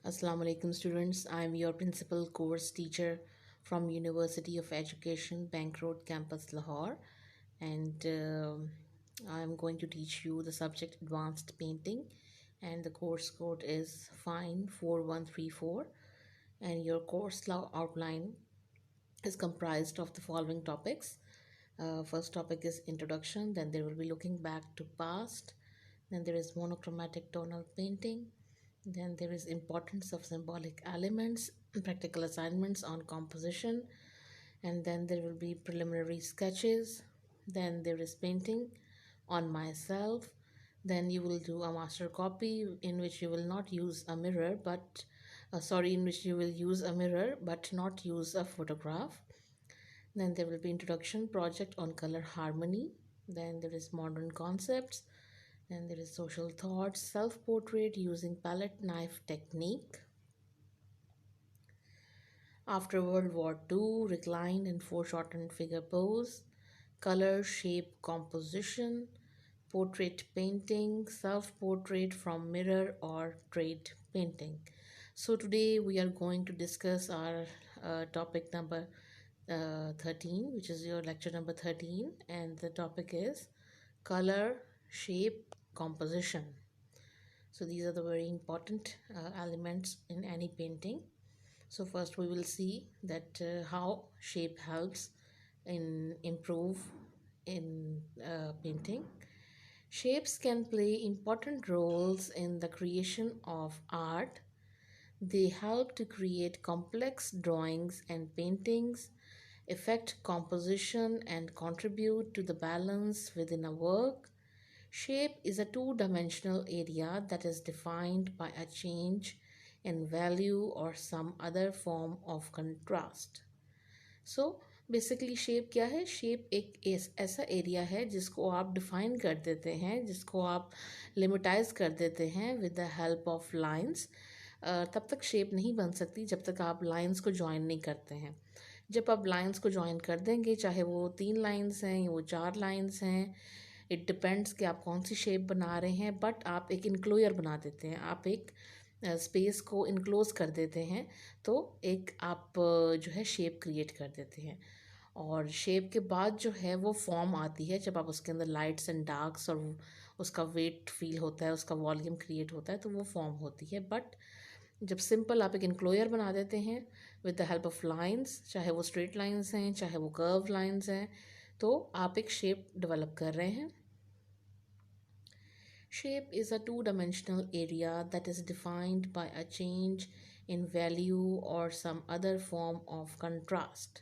Assalamu alaikum students. I am your principal course teacher from University of Education, Bank Road Campus, Lahore, and I am going to teach you the subject Advanced Painting, and the course code is Fine 4134, and your course outline is comprised of the following topics. First topic is introduction, then there will be looking back to past, then there is monochromatic tonal painting, then there is importance of symbolic elements, practical assignments on composition, and then there will be preliminary sketches, then there is painting on myself, then you will do a master copy in which you will not use a mirror but in which you will use a mirror but not use a photograph. Then there will be introduction project on color harmony. Then there is modern concepts. Then there is social thoughts, self-portrait using palette knife technique. After World War II, reclined and foreshortened figure pose, color, shape, composition, portrait painting, self-portrait from mirror or trade painting. So today we are going to discuss our topic number 13, which is your lecture number 13, and the topic is color, shape, composition. So these are the very important elements in any painting. So first we will see that how shape helps in improve in painting. Shapes can play important roles in the creation of art. They help to create complex drawings and paintings, affect composition, and contribute to the balance within a work. Shape is a two-dimensional area that is defined by a change in value or some other form of contrast. So basically shape क्या है? Shape एक ऐसा area है जिसको आप define कर देते हैं, जिसको आप लिमिटाइज कर देते हैं with the help of lines. तब तक शेप नहीं बन सकती जब तक आप लाइंस को ज्वाइन नहीं करते हैं. जब आप लाइंस को ज्वाइन कर देंगे, चाहे वो 3 लाइंस हैं या वो 4 लाइंस हैं, इट डिपेंड्स कि आप कौन सी शेप बना रहे हैं, बट आप एक इनक्लोयर बना देते हैं, आप एक स्पेस को इनक्लोज कर देते हैं, तो एक आप जो है शेप क्रिएट कर देते हैं. और शेप के बाद जो है वो फॉर्म आती है जब आप उसके अंदर लाइट्स एंड डार्क्स और उसका वेट फील होता है, उसका वॉल्यूम क्रिएट होता है, तो वो फॉर्म होती है. बट जब सिंपल आप एक इनक्लोयर बना देते हैं with the help of lines, चाहे वो स्ट्रेट लाइंस हैं चाहे वो कर्व लाइंस हैं, तो आप एक शेप डेवलप कर रहे हैं. Shape is a two-dimensional area that is defined by a change in value or some other form of contrast.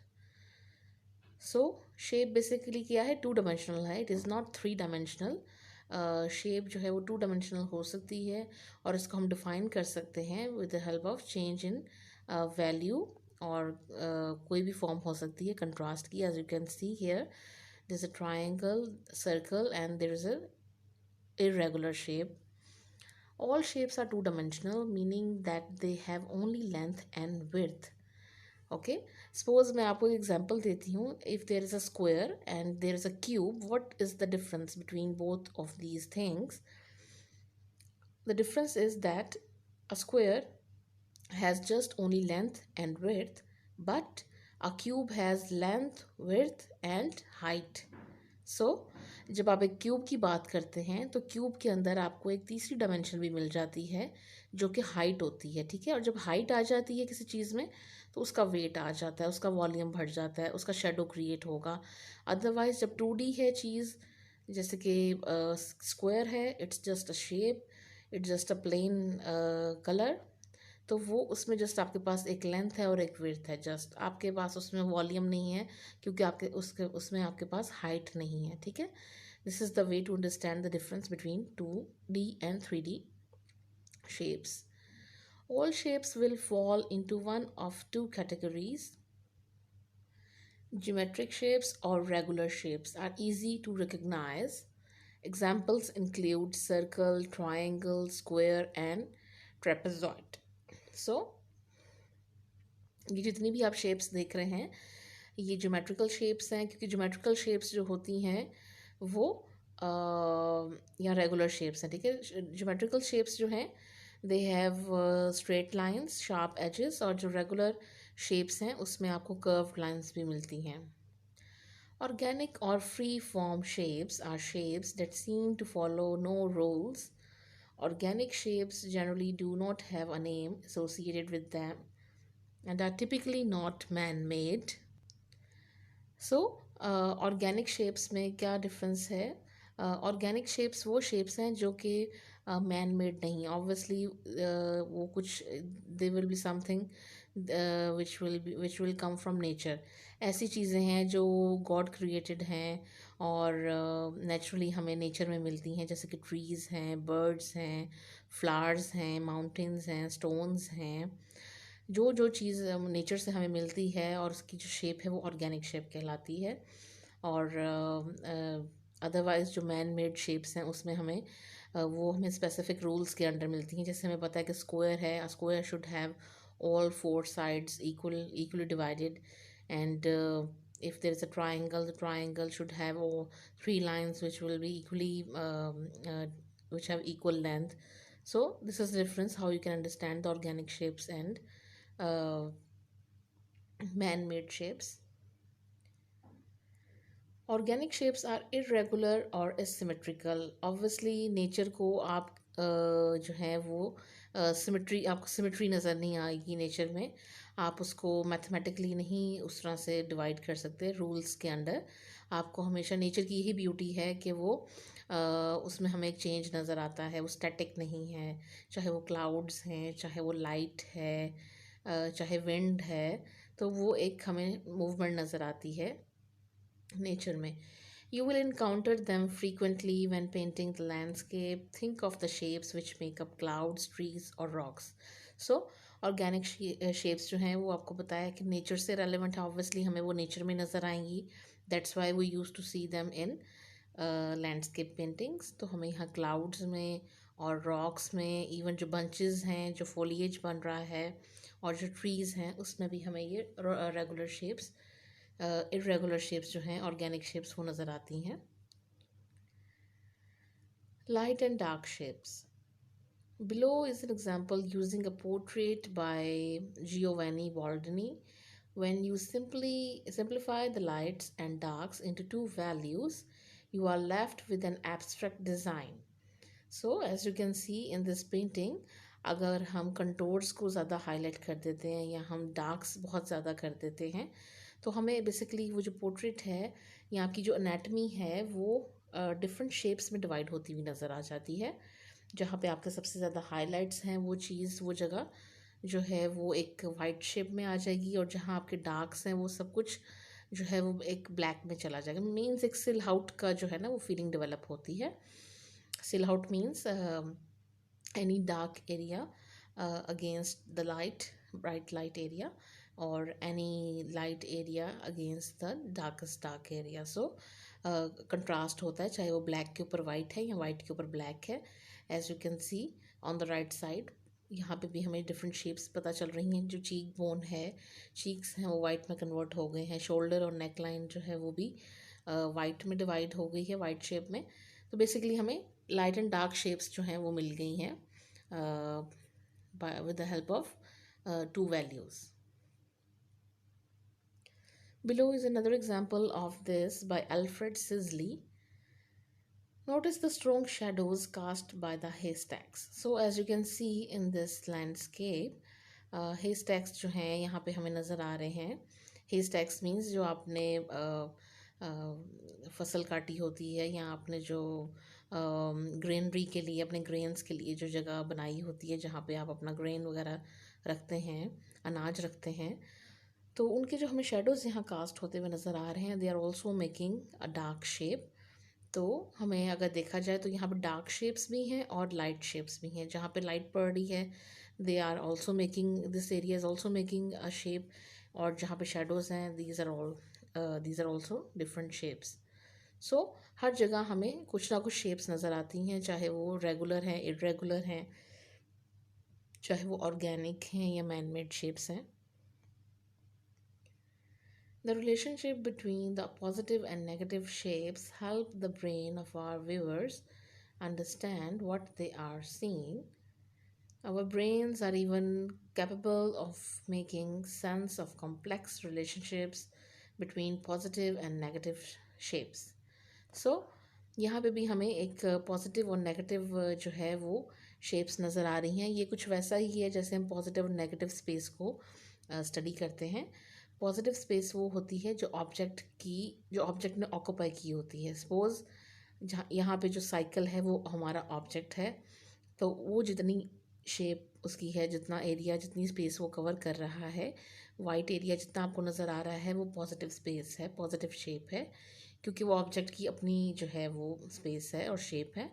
So shape basically क्या है? टू डायमेंशनल है, it is not three dimensional. Shape जो है वो two dimensional हो सकती है और इसको हम डिफाइन कर सकते हैं with the help of change in value, और कोई भी फॉर्म हो सकती है कंट्रास्ट की. As you can see here there is a triangle, circle and there is a irregular shape. All shapes are two-dimensional, meaning that they have only length and width. Okay, suppose मैं आपको एक example देती हूँ. If there is a square and there is a cube, what is the difference between both of these things? The difference is that a square has just only length and width, but a cube has length, width and height. सो जब आप एक cube की बात करते हैं तो cube के अंदर आपको एक तीसरी डायमेंशन भी मिल जाती है जो कि हाइट होती है. ठीक है, और जब हाइट आ जाती है किसी चीज़ में तो उसका वेट आ जाता है, उसका वॉल्यूम बढ़ जाता है, उसका शेडो क्रिएट होगा. अदरवाइज जब 2D है चीज़, जैसे कि स्क्वायर है, it's just a shape, it's just a plain colour, तो वो उसमें जस्ट आपके पास एक लेंथ है और एक विड्थ है, जस्ट आपके पास उसमें वॉल्यूम नहीं है क्योंकि आपके उसमें आपके पास हाइट नहीं है. ठीक है, this is the way to understand the difference between 2D and 3D shapes. All shapes will fall into one of two categories. Geometric shapes or regular shapes are easy to recognize. Examples include circle, triangle, square and trapezoid. So ये जितनी भी आप shapes देख रहे हैं ये geometrical shapes हैं, क्योंकि ज्योमेट्रिकल शेप्स जो होती हैं वो या रेगुलर शेप्स हैं. ठीक है, ज्योमेट्रिकल शेप्स जो हैं they have straight lines, sharp edges, और जो रेगुलर शेप्स हैं उसमें आपको कर्व्ड लाइंस भी मिलती हैं. Organic or free form shapes are shapes that seem to follow no rules. Organic shapes generally do not have a name associated with them and are typically not man made. So organic shapes में क्या difference है? Organic shapes वो shapes हैं जो कि man made नहीं. Obviously वो कुछ they will be something which will come from nature. ऐसी चीज़ें हैं जो गॉड क्रिएटेड हैं और नेचुरली हमें नेचर में मिलती हैं, जैसे कि ट्रीज़ हैं, बर्ड्स हैं, फ्लावर्स हैं, माउंटेन्स हैं, स्टोन्स हैं. जो चीज़ नेचर से हमें मिलती है और उसकी जो शेप है वो ऑर्गेनिक शेप कहलाती है. और अदरवाइज़ जो मैन मेड शेप्स हैं उसमें वो हमें स्पेसिफिक रूल्स के अंडर मिलती हैं. जैसे हमें पता है कि स्क्वायर है, a square should have all four sides equally divided, and if there is a triangle, the triangle should have all three lines which will be equally which have equal length. So this is the difference how you can understand the organic shapes and uh, man-made shapes. Organic shapes are irregular or asymmetrical. Obviously nature को आप जो है वो symmetry, आपको symmetry नज़र नहीं आएगी nature में. आप उसको मैथमेटिकली नहीं उस तरह से डिवाइड कर सकते रूल्स के अंडर. आपको हमेशा नेचर की यही ब्यूटी है कि वो उसमें हमें एक चेंज नज़र आता है, वो स्टैटिक नहीं है. चाहे वो क्लाउड्स हैं, चाहे वो लाइट है, चाहे विंड है, तो वो एक हमें मूवमेंट नज़र आती है नेचर में. You will encounter them frequently when painting the landscape. Think of the shapes which make up clouds, trees or rocks. So organic shapes जो हैं वो आपको पता है कि नेचर से रेलिवेंट है. ऑब्वियसली हमें वो नेचर में नज़र आएंगी. That's why we use to see them in landscape paintings. तो हमें यहाँ क्लाउड्स में और रॉक्स में, इवन जो बंचेस हैं, जो फोलिएज बन रहा है और जो ट्रीज़ हैं, उसमें भी हमें ये रेगुलर शेप्स, इरेगुलर शेप्स जो हैं ऑर्गेनिक शेप्स वो नज़र आती हैं. Light and dark shapes. Below is an example using a portrait by Giovanni Baldini. When you simplify the lights and darks into two values, you are left with an abstract design. So as you can see in this painting, अगर हम contours को ज़्यादा highlight कर देते हैं या हम डार्क्स बहुत ज़्यादा कर देते हैं, तो हमें बेसिकली वो जो पोर्ट्रेट है या आपकी जो एनाटमी है वो डिफरेंट शेप्स में डिवाइड होती हुई नज़र आ जाती है. जहाँ पे आपके सबसे ज़्यादा हाइलाइट्स हैं वो चीज़, वो जगह जो है वो एक वाइट शेप में आ जाएगी, और जहाँ आपके डार्क्स हैं वो सब कुछ जो है वो एक ब्लैक में चला जाएगा. मीन्स एक सिल आउट का जो है ना वो फीलिंग डेवलप होती है. सिल out means any dark area against the bright light area, or any light area against the darkest dark area. So contrast होता है, चाहे वो ब्लैक के ऊपर वाइट है या वाइट के ऊपर ब्लैक है. As you can see on the right side, यहाँ पे भी हमें डिफरेंट शेप्स पता चल रही हैं. जो चीक बोन है, चीक्स हैं वो वाइट में कन्वर्ट हो गए हैं. शोल्डर और नेक लाइन जो है वो भी वाइट में डिवाइड हो गई है, वाइट शेप में. तो बेसिकली हमें लाइट एंड डार्क शेप्स जो हैं वो मिल गई हैं with the help of two values. Below is another example of this by Alfred Sisley. Notice the strong shadows cast by the haystacks. So as you can see in this landscape, haystacks जो हैं यहाँ पे हमें नज़र आ रहे हैं. haystacks means जो आपने फसल काटी होती है या आपने जो ग्रेनरी के लिए, अपने ग्रेन्स के लिए जो जगह बनाई होती है जहाँ पे आप अपना ग्रेन वगैरह रखते हैं, अनाज रखते हैं, तो उनके जो हमें शेडोज़ यहाँ कास्ट होते हुए नज़र आ रहे हैं, they are also making a dark shape. तो हमें अगर देखा जाए तो यहाँ पर डार्क शेप्स भी हैं और लाइट शेप्स भी हैं. जहाँ पे लाइट पड़ रही है, they are also making, this area is also making a shape. और जहाँ पे शेडोज़ हैं, these are also different shapes. So हर जगह हमें कुछ ना कुछ शेप्स नज़र आती हैं, चाहे वो रेगुलर हैं, इरेगुलर हैं, चाहे वो ऑर्गेनिक हैं या मैन मेड शेप्स हैं. The relationship between the positive and negative shapes help the brain of our viewers understand what they are seeing. Our brains are even capable of making sense of complex relationships between positive and negative shapes. So यहाँ पे भी हमें एक positive और negative जो है वो shapes नज़र आ रही हैं। ये कुछ वैसा ही है जैसे हम पॉजिटिव और नेगेटिव स्पेस को स्टडी करते हैं। पॉजिटिव स्पेस वो होती है जो ऑब्जेक्ट ने ऑक्यूपाई की होती है। सपोज जहाँ यहाँ पे जो साइकिल है वो हमारा ऑब्जेक्ट है, तो वो जितनी शेप उसकी है, जितना एरिया, जितनी स्पेस वो कवर कर रहा है, वाइट एरिया जितना आपको नज़र आ रहा है वो पॉजिटिव स्पेस है, पॉजिटिव शेप है, क्योंकि वो ऑब्जेक्ट की अपनी जो है वो स्पेस है और शेप है।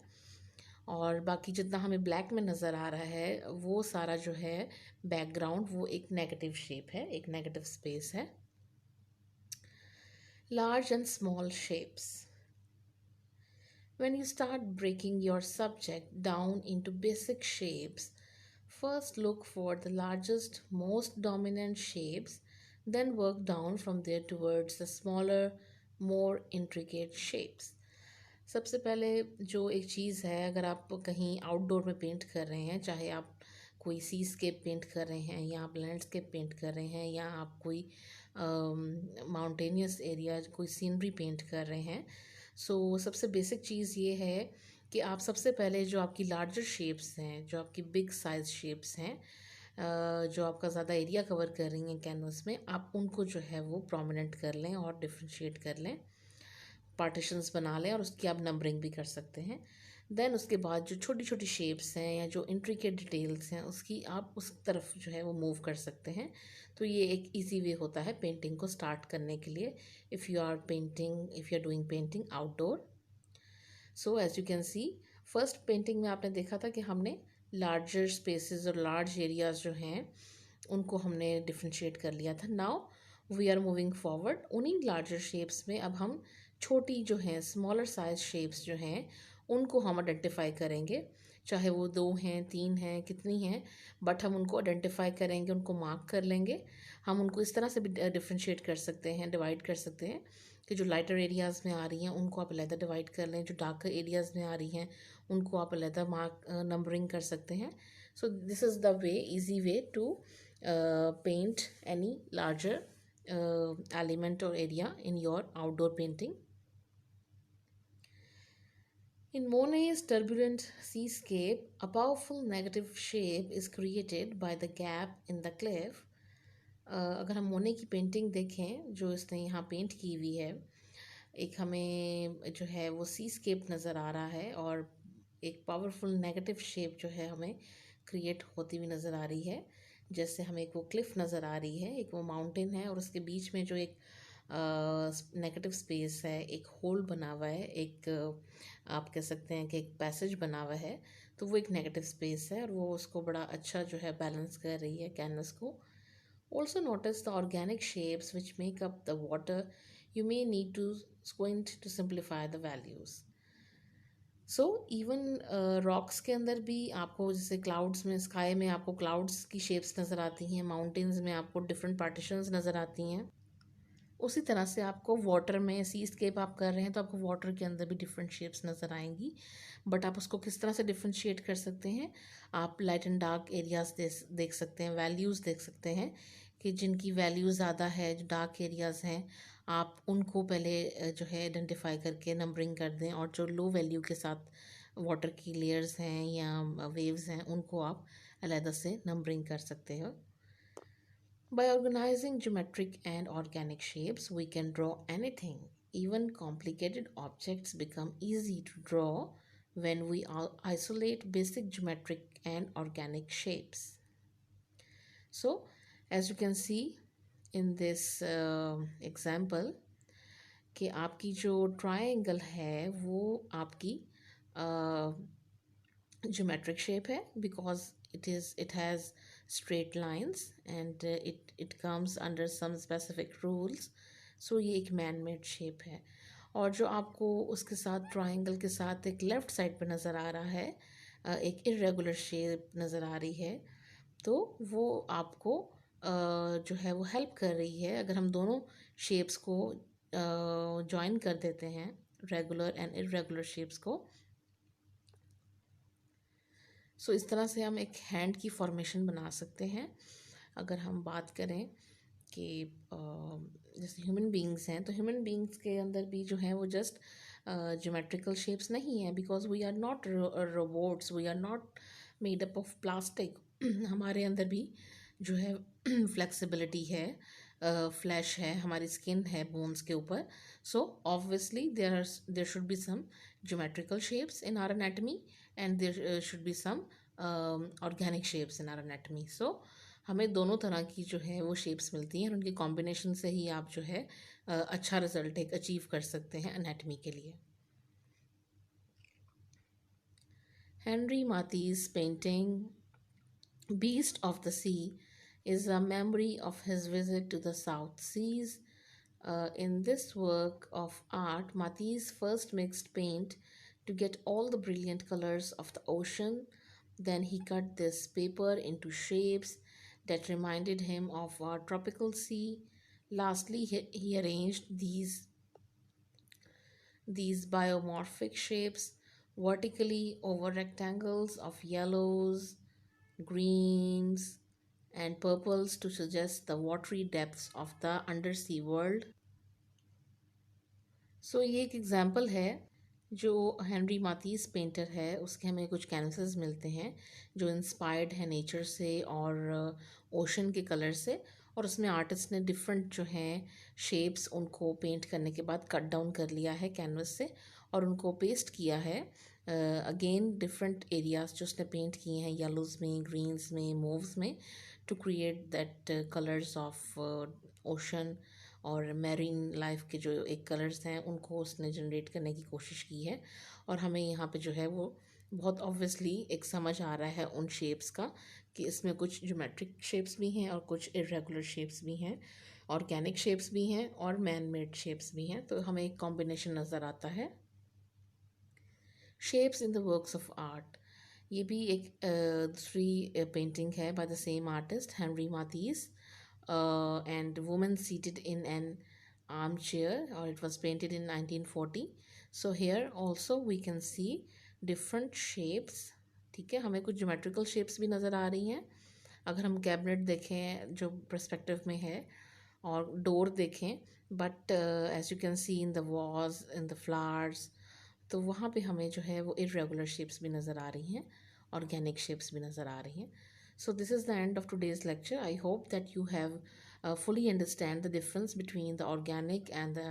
और बाकी जितना हमें ब्लैक में नज़र आ रहा है वो सारा जो है बैकग्राउंड वो एक नेगेटिव शेप है, एक नेगेटिव स्पेस है। Large and small shapes. When you start breaking your subject down into basic shapes, first look for the largest, most dominant shapes, then work down from there towards the smaller, more intricate shapes. सबसे पहले जो एक चीज़ है, अगर आप कहीं outdoor में paint कर रहे हैं, चाहे आप कोई सीस्केप पेंट कर रहे हैं या आप लैंडस्केप पेंट कर रहे हैं या आप कोई माउंटेनियस एरिया, कोई सीनरी पेंट कर रहे हैं, सो सबसे बेसिक चीज़ ये है कि आप सबसे पहले जो आपकी लार्जर शेप्स हैं, जो आपकी बिग साइज शेप्स हैं, जो आपका ज़्यादा एरिया कवर कर रही हैं कैनवस में, आप उनको जो है वो प्रोमिनेंट कर लें और डिफ्रेंशिएट कर लें, पार्टीशंस बना लें और उसकी आप नंबरिंग भी कर सकते हैं। देन उसके बाद जो छोटी छोटी शेप्स हैं या जो इंट्रिकेट डिटेल्स हैं उसकी आप उस तरफ जो है वो मूव कर सकते हैं। तो ये एक इजी वे होता है पेंटिंग को स्टार्ट करने के लिए, if you are doing painting outdoor. So as you can see, first painting में आपने देखा था कि हमने लार्जर स्पेसेस और लार्ज एरियाज जो हैं उनको हमने डिफ्रेंशिएट कर लिया था। Now we are moving forward, उन्हीं लार्जर शेप्स में अब हम छोटी जो हैं, स्मॉलर साइज शेप्स जो हैं उनको हम आइडेंटिफाई करेंगे, चाहे वो 2 हैं, 3 हैं, कितनी हैं, बट हम उनको आइडेंटिफाई करेंगे, उनको मार्क कर लेंगे। हम उनको इस तरह से भी डिफ्रेंशिएट कर सकते हैं, डिवाइड कर सकते हैं कि जो लाइटर एरियाज़ में आ रही हैं उनको आप अलहदा डिवाइड कर लें, जो डार्कर एरियाज़ में आ रही हैं उनको आप अलहदा मार्क नंबरिंग कर सकते हैं। So this is the way, easy way to paint any larger element or area in your outdoor painting. In Monet's turbulent seascape, a powerful negative shape is created by the gap in the cliff. अगर हम मोने की painting देखें जो इसने यहाँ paint की हुई है, एक हमें जो है वो सीस्केप नज़र आ रहा है और एक पावरफुल नेगेटिव शेप जो है हमें क्रिएट होती हुई नज़र आ रही है। जैसे हमें एक वो क्लिफ नज़र आ रही है, एक वो माउंटेन है और उसके बीच में जो एक नेगेटिव स्पेस है, एक होल बना हुआ है, एक आप कह सकते हैं कि एक पैसेज बना हुआ है, तो वो एक नेगेटिव स्पेस है और वो उसको बड़ा अच्छा जो है बैलेंस कर रही है कैनवस को। Also notice the organic shapes which make up the water. You may need to squint to simplify the values. So even rocks के अंदर भी आपको, जैसे क्लाउड्स में, स्काई में आपको क्लाउड्स की शेप्स नज़र आती हैं, माउंटेन्स में आपको डिफरेंट पार्टीशंस नज़र आती हैं, उसी तरह से आपको वाटर में, सीस्केप आप कर रहे हैं तो आपको वाटर के अंदर भी डिफरेंट शेप्स नज़र आएंगी। बट आप उसको किस तरह से डिफ्रेंशिएट कर सकते हैं, आप लाइट एंड डार्क एरियाज देख सकते हैं, वैल्यूज़ देख सकते हैं कि जिनकी वैल्यू ज़्यादा है, जो डार्क एरियाज़ हैं, आप उनको पहले जो है आइडेंटिफाई करके नंबरिंग कर दें, और जो लो वैल्यू के साथ वाटर की लेयर्स हैं या वेव्स हैं उनको आप अलहदा से नंबरिंग कर सकते हो। By organizing geometric and organic shapes, we can draw anything. Even complicated objects become easy to draw when we isolate basic geometric and organic shapes. So, as you can see in this example, कि आपकी जो triangle है वो आपकी geometric shape है, because it has straight lines and it comes under some specific rules. So ये एक man made shape है। और जो आपको उसके साथ ट्रायंगल के साथ एक लेफ़्ट साइड पे नज़र आ रहा है, एक इरेगुलर शेप नज़र आ रही है, तो वो आपको जो है वो हेल्प कर रही है। अगर हम दोनों शेप्स को जॉइन कर देते हैं, रेगुलर एंड इरेगुलर शेप्स को, सो इस तरह से हम एक हैंड की फॉर्मेशन बना सकते हैं। अगर हम बात करें कि जैसे ह्यूमन बींग्स हैं, तो ह्यूमन बींग्स के अंदर भी जो है वो जस्ट ज्योमेट्रिकल शेप्स नहीं है, because we are not robots, we are not made up of plastic. हमारे अंदर भी जो है फ्लेक्सिबिलिटी है, फ्लैश है, हमारी स्किन है बोन्स के ऊपर। So obviously there should be some geometrical shapes in our anatomy, and there should be some organic shapes in our anatomy. So हमें दोनों तरह की जो है वो शेप्स मिलती हैं, और उनके कॉम्बिनेशन से ही आप जो है अच्छा रिजल्ट एक अचीव कर सकते हैं एनाटमी के लिए। Henri Matisse painting Beast of the Sea is a memory of his visit to the South Seas. In this work of art, Matisse first mixed paint to get all the brilliant colors of the ocean. Then he cut this paper into shapes that reminded him of a tropical sea. Lastly, he arranged these biomorphic shapes vertically over rectangles of yellows, greens, and purples to suggest the watery depths of the undersea world. ये एक example है। जो Henry मातीस painter है उसके हमें कुछ canvases मिलते हैं जो इंस्पायर्ड है नेचर से और ओशन के कलर से, और उसमें आर्टिस्ट ने डिफरेंट जो हैं शेप्स उनको पेंट करने के बाद कट डाउन कर लिया है कैनवस से और उनको पेस्ट किया है। अगेन डिफरेंट एरियाज जो उसने पेंट किए हैं, येलोज में, ग्रीन्स में, मूव्स में, to create that colours of ocean और मैरीन लाइफ के जो एक कलर्स हैं उनको उसने जनरेट करने की कोशिश की है। और हमें यहाँ पे जो है वो बहुत ऑब्वियसली एक समझ आ रहा है उन शेप्स का कि इसमें कुछ ज्योमेट्रिक शेप्स भी हैं और कुछ इरेगुलर शेप्स भी हैं, ऑर्गेनिक शेप्स भी हैं और मैन मेड शेप्स भी हैं। तो हमें एक कॉम्बिनेशन नज़र आता है। Shapes in the works of art, ये भी एक दूसरी पेंटिंग है by the same artist Henri Matisse, and woman seated in an armchair, or it was painted in 1940. So here also we can see different shapes। ठीक है, हमें कुछ geometrical shapes भी नज़र आ रही हैं। अगर हम कैबिनेट देखें जो पर्सपेक्टिव में है और डोर देखें, but as you can see in the vase in the flowers, तो वहाँ पे हमें जो है वो इरेगुलर शेप्स भी नज़र आ रही हैं, ऑर्गेनिक शेप्स भी नज़र आ रही हैं। So this is the end of today's lecture. I hope that you have fully understand the difference between the organic and the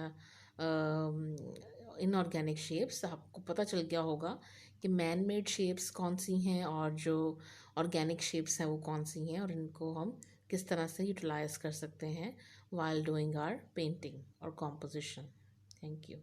inorganic shapes। आपको पता चल गया होगा कि मैन मेड शेप्स कौन सी हैं और जो ऑर्गेनिक शेप्स हैं वो कौन सी हैं, और इनको हम किस तरह से यूटिलाइज कर सकते हैं while doing our painting or composition. Thank you.